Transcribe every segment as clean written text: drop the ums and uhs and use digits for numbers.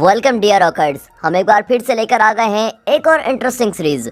Welcome dear rockers, हम एक बार फिर से लेकर आ गए हैं एक और इंटरेस्टिंग सीरीज।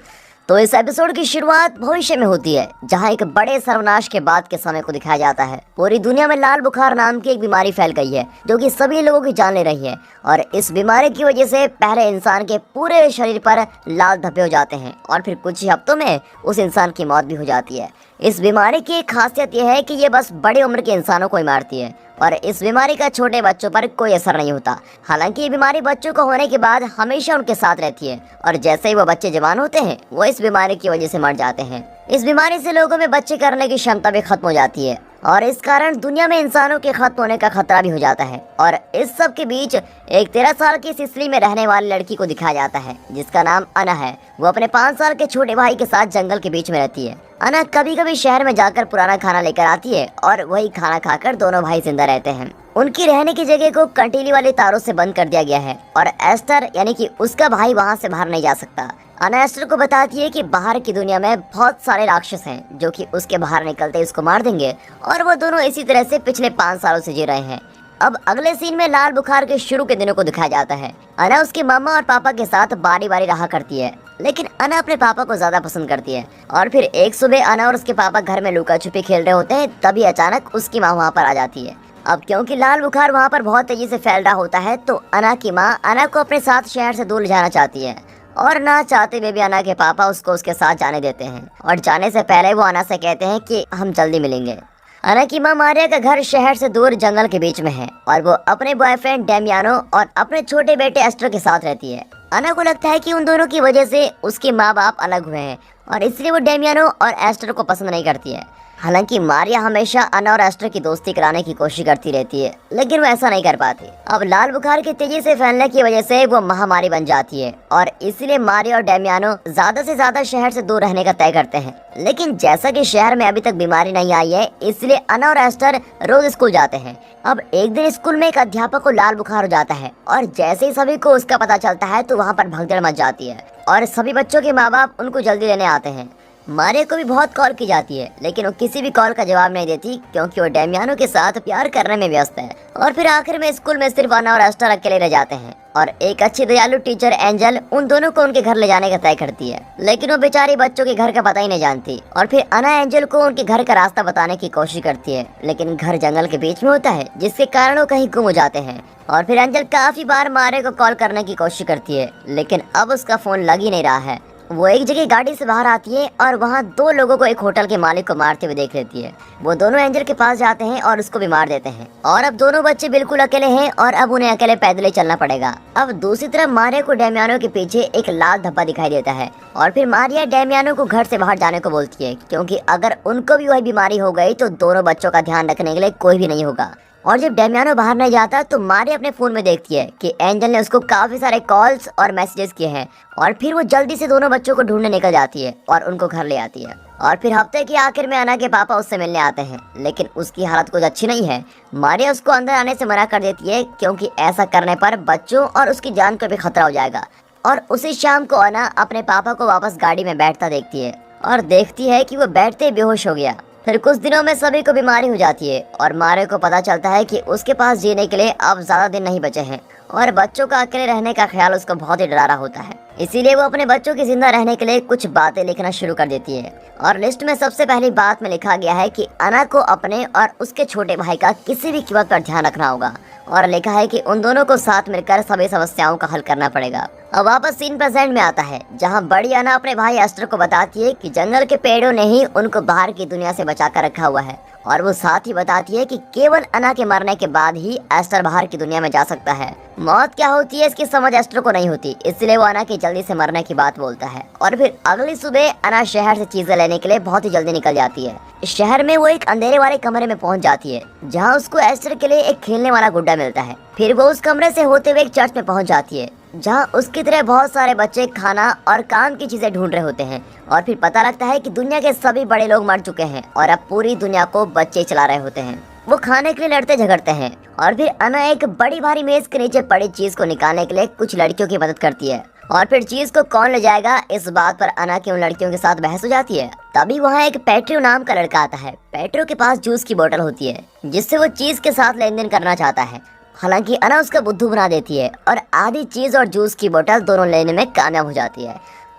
तो इस एपिसोड की शुरुआत भविष्य में होती है, जहां एक बड़े सर्वनाश के बाद के समय को दिखाया जाता है। पूरी दुनिया में लाल बुखार नाम की एक बीमारी फैल गई है, जो कि सभी लोगों की जान ले रही है। और इस बीमारी की वजह से पहले इंसान के पूरे शरीर पर लाल धब्बे हो जाते हैं और फिर कुछ ही हफ्तों में उस इंसान की मौत भी हो जाती है। इस बीमारी की एक खासियत यह है कि ये बस बड़ी उम्र के इंसानों को ही मारती है और इस बीमारी का छोटे बच्चों पर कोई असर नहीं होता। हालांकि ये बीमारी बच्चों को होने के बाद हमेशा उनके साथ रहती है और जैसे ही वो बच्चे जवान होते हैं वो इस बीमारी की वजह से मर जाते हैं। इस बीमारी से लोगों में बच्चे करने की क्षमता भी खत्म हो जाती है और इस कारण दुनिया में इंसानों के खत्म होने का खतरा भी हो जाता है। और इस सब के बीच एक 13 साल की सिसिली में रहने वाली लड़की को दिखाया जाता है, जिसका नाम अना है। वो अपने 5 साल के छोटे भाई के साथ जंगल के बीच में रहती है। अना कभी कभी शहर में जाकर पुराना खाना लेकर आती है और वही खाना खाकर दोनों भाई जिंदा रहते हैं। उनकी रहने की जगह को कंटीली वाले तारों से बंद कर दिया गया है और एस्टर यानी कि उसका भाई वहां से बाहर नहीं जा सकता। अना एस्टर को बताती है कि बाहर की दुनिया में बहुत सारे राक्षस हैं जो कि उसके बाहर निकलते ही उसको मार देंगे और वो दोनों इसी तरह से पिछले 5 सालों से जी रहे हैं। अब अगले सीन में लाल बुखार के शुरू के दिनों को दिखाया जाता है। अना उसके मामा और पापा के साथ बारी बारी रहा करती है, लेकिन अना अपने पापा को ज्यादा पसंद करती है। और फिर एक सुबह अना और उसके पापा घर में लुका छुपी खेल रहे होते हैं, तभी अचानक उसकी माँ वहाँ पर आ जाती है। अब क्योंकि लाल बुखार वहाँ पर बहुत तेजी से फैल रहा होता है, तो अना की माँ अना को अपने साथ शहर से दूर ले जाना चाहती है और ना चाहते हुए भी अना के पापा उसको उसके साथ जाने देते हैं। और जाने से पहले वो अना से कहते हैं कि हम जल्दी मिलेंगे। अना की माँ मारिया का घर शहर से दूर जंगल के बीच में है और वो अपने बॉयफ्रेंड डेमियानो और अपने छोटे बेटे एस्टर के साथ रहती है। अना को लगता है कि उन दोनों की वजह से उसके माँ बाप अलग हुए हैं और इसलिए वो डेमियानो और एस्टर को पसंद नहीं करती है। हालांकि मारिया हमेशा अना और एस्टर की दोस्ती कराने की कोशिश करती रहती है, लेकिन वो ऐसा नहीं कर पाती। अब लाल बुखार की तेजी से फैलने की वजह से वो महामारी बन जाती है और इसलिए मारिया और डेमियानो ज्यादा से ज्यादा शहर से दूर रहने का तय करते हैं। लेकिन जैसा कि शहर में अभी तक बीमारी नहीं आई है, इसलिए अना और एस्टर रोज स्कूल जाते हैं। अब एक दिन स्कूल में एक अध्यापक को लाल बुखार हो जाता है और जैसे ही सभी को उसका पता चलता है तो वहाँ पर भगदड़ मच जाती है और सभी बच्चों के माँ बाप उनको जल्दी लेने आते हैं। मारिया को भी बहुत कॉल की जाती है, लेकिन वो किसी भी कॉल का जवाब नहीं देती क्योंकि वो डेमियानो के साथ प्यार करने में व्यस्त है। और फिर आखिर में स्कूल में सिर्फ अना और एस्टर अकेले रह जाते हैं और एक अच्छी दयालु टीचर एंजल उन दोनों को उनके घर ले जाने का तय करती है, लेकिन वो बेचारी बच्चों के घर का पता ही नहीं जानती। और फिर अना एंजल को उनके घर का रास्ता बताने की कोशिश करती है, लेकिन घर जंगल के बीच में होता है, जिसके कारण वो कहीं गुम हो जाते हैं। और फिर एंजल काफी बार मारिया को कॉल करने की कोशिश करती है, लेकिन अब उसका फोन लग ही नहीं रहा है। वो एक जगह गाड़ी से बाहर आती है और वहाँ 2 लोगों को एक होटल के मालिक को मारते हुए देख लेती है। वो दोनों एंजल के पास जाते हैं और उसको भी मार देते हैं और अब दोनों बच्चे बिल्कुल अकेले हैं और अब उन्हें अकेले पैदल ही चलना पड़ेगा। अब दूसरी तरफ मारिया को डेमियानो के पीछे एक लाल धब्बा दिखाई देता है और फिर मारिया डेमियानो को घर से बाहर जाने को बोलती है, क्योंकि अगर उनको भी वही बीमारी हो गई तो दोनों बच्चों का ध्यान रखने के लिए कोई भी नहीं होगा। और जब डेमियानो बाहर नहीं जाता तो मारिया अपने फोन में देखती है कि एंजल ने उसको काफी सारे कॉल्स और मैसेजेस किए हैं और फिर वो जल्दी से दोनों बच्चों को ढूंढने निकल जाती है और उनको घर ले आती है। और फिर हफ्ते के आखिर में अना के पापा उससे मिलने आते हैं, लेकिन उसकी हालत कुछ अच्छी नहीं है। मारिया उसको अंदर आने से मना कर देती है, क्योंकि ऐसा करने पर बच्चों और उसकी जान को भी खतरा हो जाएगा। और उसी शाम को अना अपने पापा को वापस गाड़ी में बैठता देखती है और देखती है कि वो बैठते बेहोश हो गया। फिर कुछ दिनों में सभी को बीमारी हो जाती है और मारिया को पता चलता है कि उसके पास जीने के लिए अब ज्यादा दिन नहीं बचे हैं और बच्चों का अकेले रहने का ख्याल उसको बहुत ही डरा रहा होता है। इसीलिए वो अपने बच्चों की जिंदा रहने के लिए कुछ बातें लिखना शुरू कर देती है और लिस्ट में सबसे पहली बात में लिखा गया है कि अना को अपने और उसके छोटे भाई का किसी भी कीमत पर ध्यान रखना होगा और लिखा है कि उन दोनों को साथ मिलकर सभी समस्याओं का हल करना पड़ेगा। अब वापस सीन प्रेजेंट में आता है, जहां बड़ी अना अपने भाई एस्टर को बताती है कि जंगल के पेड़ों ने ही उनको बाहर की दुनिया से बचा कर रखा हुआ है और वो साथ ही बताती है कि केवल अना के मरने के बाद ही एस्टर बाहर की दुनिया में जा सकता है। मौत क्या होती है इसकी समझ एस्टर को नहीं होती, इसलिए वो अना की जल्दी से मरने की बात बोलता है। और फिर अगली सुबह अना शहर से चीजें लेने के लिए बहुत ही जल्दी निकल जाती है। शहर में वो एक अंधेरे वाले कमरे में पहुंच जाती है, जहां उसको एस्टर के लिए एक खेलने वाला गुड्डा मिलता है। फिर वो उस कमरे से होते हुए एक चर्च में पहुंच जाती है, जहां उसकी तरह बहुत सारे बच्चे खाना और काम की चीजें ढूंढ रहे होते हैं। और फिर पता लगता है कि दुनिया के सभी बड़े लोग मर चुके हैं और अब पूरी दुनिया को बच्चे चला रहे होते हैं। वो खाने के लिए लड़ते झगड़ते हैं और फिर अना एक बड़ी भारी मेज के नीचे पड़ी चीज को निकालने के लिए कुछ लड़कियों की मदद करती है और फिर चीज को कौन ले जाएगा इस बात पर अना की उन लड़कियों के साथ बहस हो जाती है। तभी वहाँ एक पेट्रो नाम का लड़का आता है। पेट्रो के पास जूस की बोतल होती है, जिससे वो चीज के साथ लेन देन करना चाहता है। हालांकि अना उसका बुद्धू बना देती है और आधी चीज और जूस की बोतल दोनों लेने में कामयाब हो जाती है।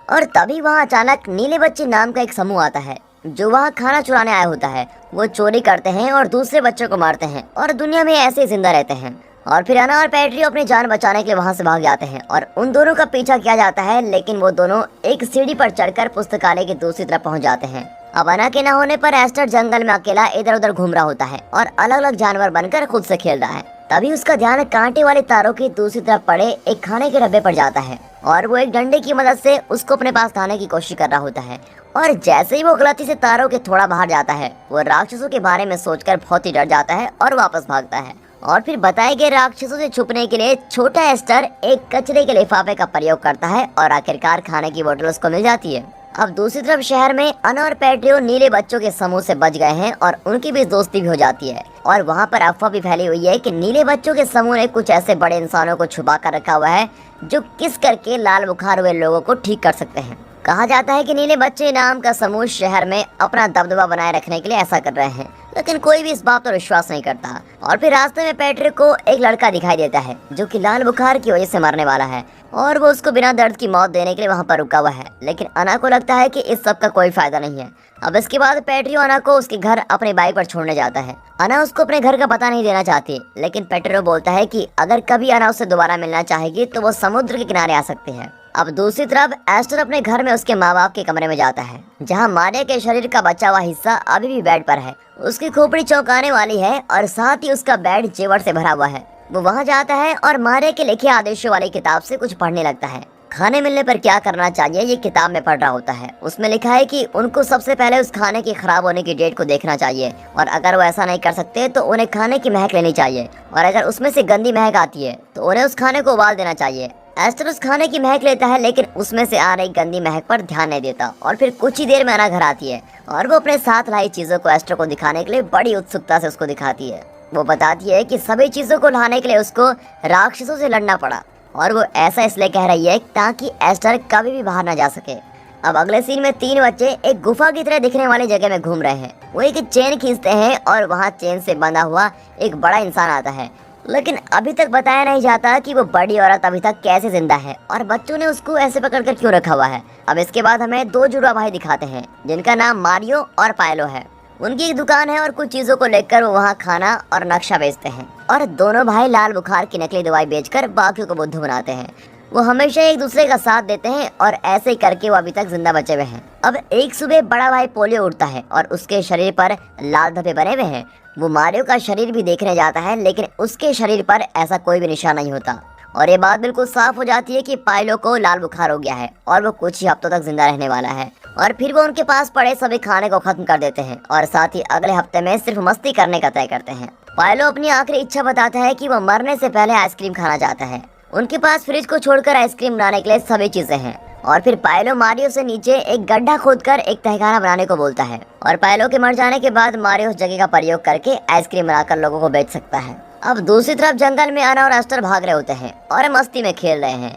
और तभी वहाँ अचानक नीले बच्चे नाम का एक समूह आता है जो वहाँ खाना चुराने आया होता है। वो चोरी करते हैं और दूसरे बच्चों को मारते हैं और दुनिया में ऐसे ही जिंदा रहते हैं। और फिर अना और पेट्रियो अपनी जान बचाने के लिए वहाँ से भाग जाते हैं और उन दोनों का पीछा किया जाता है, लेकिन वो दोनों एक सीढ़ी पर चढ़कर पुस्तकालय की दूसरी तरफ पहुँच जाते हैं। अब अना के न होने पर एस्टर जंगल में अकेला इधर उधर घूम रहा होता है और अलग अलग जानवर बनकर खुद से खेल रहा है। तभी उसका ध्यान कांटे वाले तारों की दूसरी तरफ पड़े एक खाने के डब्बे पर जाता है और वो एक डंडे की मदद से उसको अपने पास लाने की कोशिश कर रहा होता है। और जैसे ही वो गलती से तारों के थोड़ा बाहर जाता है, वो राक्षसों के बारे में सोचकर बहुत ही डर जाता है और वापस भागता है। और फिर बताए गए राक्षसों से छुपने के लिए छोटा एस्टर एक कचरे के लिफाफे का प्रयोग करता है और आखिरकार खाने की बोतल उसको मिल जाती है। अब दूसरी तरफ शहर में अना और पेट्रियो नीले बच्चों के समूह से बच गए हैं और उनकी भी दोस्ती भी हो जाती है। और वहाँ पर अफवाह भी फैली हुई है कि नीले बच्चों के समूह ने कुछ ऐसे बड़े इंसानों को छुपा कर रखा हुआ है जो किस करके लाल बुखार हुए लोगों को ठीक कर सकते हैं। कहा जाता है कि नीले बच्चे नाम का समूह शहर में अपना दबदबा बनाए रखने के लिए ऐसा कर रहे हैं, लेकिन कोई भी इस बात पर विश्वास नहीं करता। और फिर रास्ते में पेट्रिक को एक लड़का दिखाई देता है जो कि लाल बुखार की वजह से मरने वाला है और वो उसको बिना दर्द की मौत देने के लिए वहाँ पर रुका हुआ है। लेकिन अना को लगता है कि इस सब का कोई फायदा नहीं है। अब इसके बाद पेट्रियो अना को उसके घर अपने बाइक पर छोड़ने जाता है। अना उसको अपने घर का पता नहीं देना चाहती, लेकिन पेट्रियो बोलता है कि अगर कभी अना उससे दोबारा मिलना चाहेगी तो वो समुद्र के किनारे आ सकती है। अब दूसरी तरफ एस्टर अपने घर में उसके माँ बाप के कमरे में जाता है, जहाँ मारिया के शरीर का बचा हुआ हिस्सा अभी भी बेड पर है। उसकी खोपड़ी चौंकाने वाली है और साथ ही उसका बेड जेवर से भरा हुआ है। वो वहाँ जाता है और मारिया के लिखे आदेशों वाली किताब से कुछ पढ़ने लगता है। खाने मिलने पर क्या करना चाहिए ये किताब में पढ़ रहा होता है। उसमें लिखा है कि उनको सबसे पहले उस खाने की खराब होने की डेट को देखना चाहिए और अगर वो ऐसा नहीं कर सकते तो उन्हें खाने की महक लेनी चाहिए और अगर उसमें से गंदी महक आती है तो उन्हें उस खाने को उबाल देना चाहिए। एस्टर उस खाने की महक लेता है, लेकिन उसमें से आ रही गंदी महक पर ध्यान नहीं देता और फिर कुछ ही देर में अना घर आती है और वो अपने साथ लाई चीजों को एस्टर को दिखाने के लिए बड़ी उत्सुकता से उसको दिखाती है। वो बताती है कि सभी चीजों को लाने के लिए उसको राक्षसों से लड़ना पड़ा और वो ऐसा इसलिए कह रही है ताकि एस्टर कभी भी बाहर ना जा सके। अब अगले सीन में तीन बच्चे एक गुफा की तरह दिखने वाली जगह में घूम रहे हैं। वो एक चेन खींचते हैं और वहाँ चेन से बंधा हुआ एक बड़ा इंसान आता है, लेकिन अभी तक बताया नहीं जाता कि वो बड़ी औरत अभी तक कैसे जिंदा है और बच्चों ने उसको ऐसे पकड़कर क्यों रखा हुआ है। अब इसके बाद हमें दो जुड़वा भाई दिखाते हैं जिनका नाम मारियो और पायलो है। उनकी एक दुकान है और कुछ चीजों को लेकर वो वहाँ खाना और नक्शा बेचते हैं और दोनों भाई लाल बुखार की नकली दवाई बेचकर बाकियों को बुद्धू बनाते हैं। वो हमेशा एक दूसरे का साथ देते हैं और ऐसे ही करके वो अभी तक जिंदा बचे हुए हैं। अब एक सुबह बड़ा भाई पोलियो उठता है और उसके शरीर पर लाल धब्बे बने हुए हैं। वो मारियो का शरीर भी देखने जाता है, लेकिन उसके शरीर पर ऐसा कोई भी निशान नहीं होता और ये बात बिल्कुल साफ हो जाती है कि पायलो को लाल बुखार हो गया है और वो कुछ ही हफ्तों तक जिंदा रहने वाला है। और फिर वो उनके पास पड़े सभी खाने को खत्म कर देते हैं और साथ ही अगले हफ्ते में सिर्फ मस्ती करने का तय करते हैं। पायलो अपनी आखिरी इच्छा बताता है कि वो मरने से पहले आइसक्रीम खाना चाहता है। उनके पास फ्रिज को छोड़कर आइसक्रीम बनाने के लिए सभी चीजें हैं और फिर पायलो मारियो से नीचे एक गड्ढा खोदकर एक तहखाना बनाने को बोलता है और पायलो के मर जाने के बाद मारियो उस जगह का प्रयोग करके आइसक्रीम बनाकर लोगों को बेच सकता है। अब दूसरी तरफ जंगल में अना और एस्टर भाग रहे होते हैं और मस्ती में खेल रहे हैं।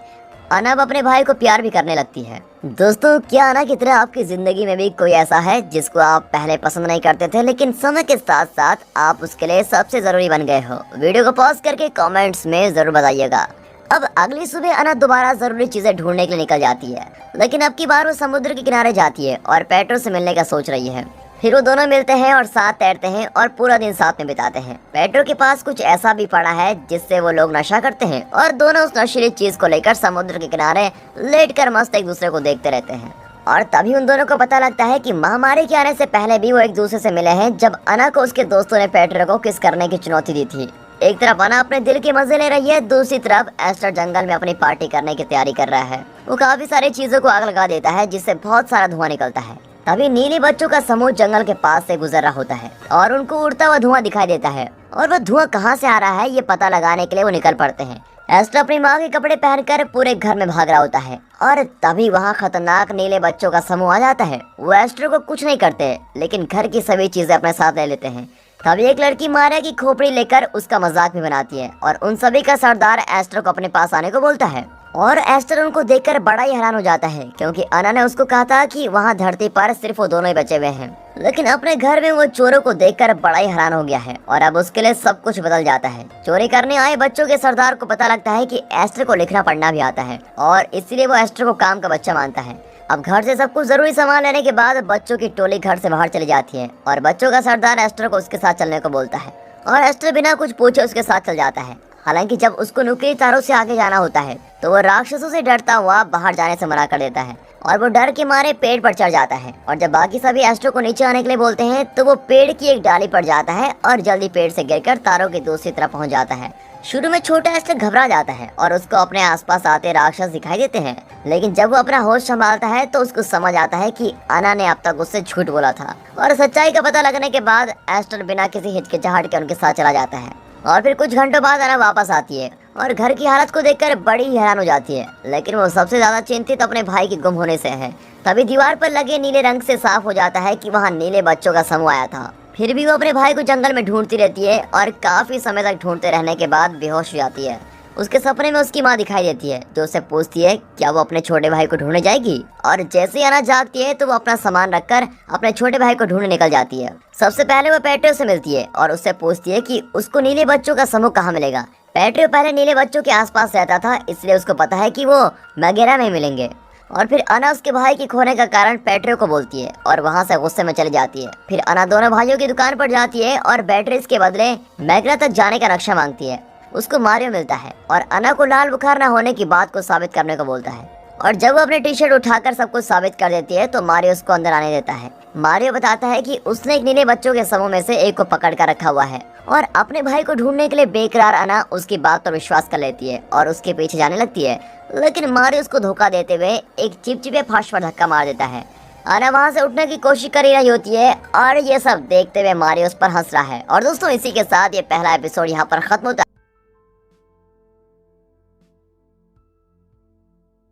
अना अब अपने भाई को प्यार भी करने लगती है। दोस्तों, क्या अना की तरह आपकी जिंदगी में भी कोई ऐसा है जिसको आप पहले पसंद नहीं करते थे, लेकिन समय के साथ साथ आप उसके लिए सबसे जरूरी बन गए हो? वीडियो को पॉज करके कमेंट्स में जरूर बताइएगा। अब अगली सुबह अना दोबारा जरूरी चीजें ढूंढने के लिए निकल जाती है, लेकिन अब की बार वो समुद्र के किनारे जाती है और पेट्रो से मिलने का सोच रही है। फिर वो दोनों मिलते हैं और साथ तैरते हैं और पूरा दिन साथ में बिताते हैं। पेट्रो के पास कुछ ऐसा भी पड़ा है जिससे वो लोग नशा करते हैं और दोनों उस नशीली चीज को लेकर समुद्र के किनारे लेटकर मस्त एक दूसरे को देखते रहते हैं। और तभी उन दोनों को पता लगता है कि महामारी के आने से पहले भी वो एक दूसरे से मिले हैं, जब अना को उसके दोस्तों ने पेट्रो को किस करने की चुनौती दी थी। एक तरफ अना अपने दिल के मजे ले रही है, दूसरी तरफ एस्टर जंगल में अपनी पार्टी करने की तैयारी कर रहा है। वो काफी सारी चीजों को आग लगा देता है जिससे बहुत सारा धुआं निकलता है। तभी नीली बच्चों का समूह जंगल के पास से गुजर रहा होता है और उनको उड़ता हुआ धुआं दिखाई देता है और वो धुआं कहाँ से आ रहा है ये पता लगाने के लिए वो निकल पड़ते हैं। एस्टर अपनी माँ के कपड़े पहनकर पूरे घर में भाग रहा होता है और तभी वहाँ खतरनाक नीले बच्चों का समूह आ जाता है। वो एस्टर को कुछ नहीं करते, लेकिन घर की सभी चीजें अपने साथ ले लेते हैं। तभी एक लड़की मारिया की खोपड़ी लेकर उसका मजाक भी बनाती है और उन सभी का सरदार एस्टर को अपने पास आने को बोलता है और एस्टर उनको देखकर बड़ा ही हैरान हो जाता है, क्योंकि अना ने उसको कहा था कि वहाँ धरती पर सिर्फ वो दोनों ही बचे हुए हैं। लेकिन अपने घर में वो चोरों को देखकर बड़ा ही हैरान हो गया है और अब उसके लिए सब कुछ बदल जाता है। चोरी करने आए बच्चों के सरदार को पता लगता है कि एस्टर को लिखना पढ़ना भी आता है और इसलिए वो एस्टर को काम का बच्चा मानता है। अब घर से सब कुछ जरूरी सामान लेने के बाद बच्चों की टोली घर से बाहर चली जाती है और बच्चों का सरदार एस्टर को उसके साथ चलने को बोलता है और एस्टर बिना कुछ पूछे उसके साथ चल जाता है। हालांकि जब उसको नुकीली तारों से आगे जाना होता है तो वो राक्षसों से डरता हुआ बाहर जाने से मना कर देता है और वो डर के मारे पेड़ पर चढ़ जाता है। और जब बाकी सभी एस्टर को नीचे आने के लिए बोलते हैं तो वो पेड़ की एक डाली पर जाता है और जल्दी पेड़ से गिरकर तारों की दूसरी तरफ पहुंच जाता है। शुरू में छोटा एस्टर घबरा जाता है और उसको अपने आसपास आते राक्षस दिखाई देते हैं, लेकिन जब वो अपना होश संभालता है तो उसको समझ आता है कि अना ने अब तक उससे झूठ बोला था। और सच्चाई का पता लगने के बाद एस्टर बिना किसी हिचकिचाहट के उनके साथ चला जाता है। और फिर कुछ घंटों बाद अना वापस आती है और घर की हालत को देखकर बड़ी हैरान हो जाती है, लेकिन वो सबसे ज्यादा चिंतित अपने भाई के गुम होने से है। तभी दीवार पर लगे नीले रंग से साफ हो जाता है कि वहाँ नीले बच्चों का समूह आया था। फिर भी वो अपने भाई को जंगल में ढूंढती रहती है और काफी समय तक ढूंढते रहने के बाद बेहोश हो जाती है। उसके सपने में उसकी माँ दिखाई देती है जो उससे पूछती है क्या वो अपने छोटे भाई को ढूंढने जाएगी। और जैसे ही अना जागती है तो वो अपना सामान रखकर अपने छोटे भाई को ढूंढने निकल जाती है। सबसे पहले वो पेट्रियो से मिलती है और उससे पूछती है कि उसको नीले बच्चों का समूह कहाँ मिलेगा। पेट्रियो पहले नीले बच्चों के आसपास रहता था, इसलिए उसको पता है कि वो मैगेरा में मिलेंगे। और फिर अना उसके भाई के खोने का कारण पेट्रियो को बोलती है और वहाँ से गुस्से में चली जाती है। फिर अना दोनों भाइयों की दुकान पर जाती है और बेट्रिस के बदले मैगरा तक जाने का नक्शा मांगती है। उसको मारियो मिलता है और अना को लाल बुखार न होने की बात को साबित करने को बोलता है। और जब वो अपने टी शर्ट उठाकर सब कुछ साबित कर देती है तो मारियो उसको अंदर आने देता है। मारियो बताता है कि उसने एक नीले बच्चों के समूह में से एक को पकड़ कर रखा हुआ है और अपने भाई को ढूंढने के लिए बेकरार अना उसकी बात पर विश्वास कर लेती है और उसके पीछे जाने लगती है। लेकिन मारियो उसको धोखा देते हुए एक चिपचिपे फर्श पर धक्का मार देता है। अना वहाँ से उठने की कोशिश कर ही रही होती है और ये सब देखते हुए मारियो उस पर हंस रहा है। और दोस्तों इसी के साथ ये पहला एपिसोड यहाँ पर खत्म होता है।